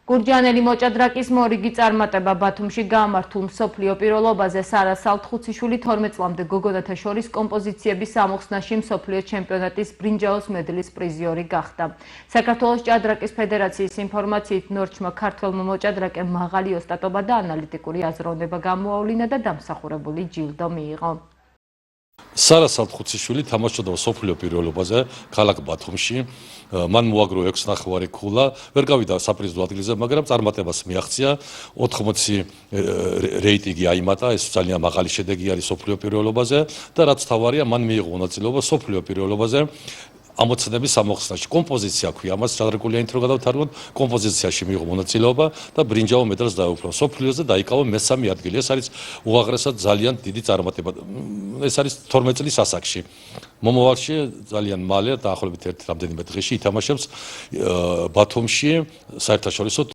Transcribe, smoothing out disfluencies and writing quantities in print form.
გურჯანელი მოჭადრაკის მორიგი წარმატება ბათუმში გაამართულ მსოფლიო პირველობაზე სარა სალთხუციშვილი 12 წლამდე გოგონათა შორის კომპოზიციების ამოხსნაში მსოფლიო ჩემპიონატის ბრინჯაოს მედლის პრიზიორი გახდა. საქართველოს ჭადრაკის ფედერაციის ინფორმაციით ნორჩმა ქართველმა მოჭადრაკემ მაღალი ოსტატობა და ანალიტიკური აზროვნება გამოავლინა და დამსახურებული ჯილდო მიიღო. სარა სალთხუციშვილი თამაშობდა მსოფლიო პირველობაზე ქალაქ ბათუმში. მან მოაგრო 6.5 ქულა, ვერ გავიდა საპრიზო ადგილზე, მაგრამ წარმატებას მიაღწია. 80 რეიტინგი აიმატა, ეს ძალიან მაღალი შედეგი არის მსოფლიო პირველობაზე და რაც თავარია, მან მიიღო მონაწილეობა მსოფლიო პირველობაზე. ამოცნების ამოხსნაში კომპოზიცია ქვია ამას ჭადრაკული ინტრო გადავთარგმნოთ კომპოზიციაში მიიღო მონაწილეობა და ბრინჯაო მედალს დაეუფლა სოფლიოზე დაიკავა მესამე ადგილი ეს არის უაღრესად ძალიან დიდი წარმატება ეს არის 12 წლის ასაკში მომავალში ძალიან მალე დაახლოებით რამდენიმე დღეში ითამაშებს ბათუმში საერთაშორისო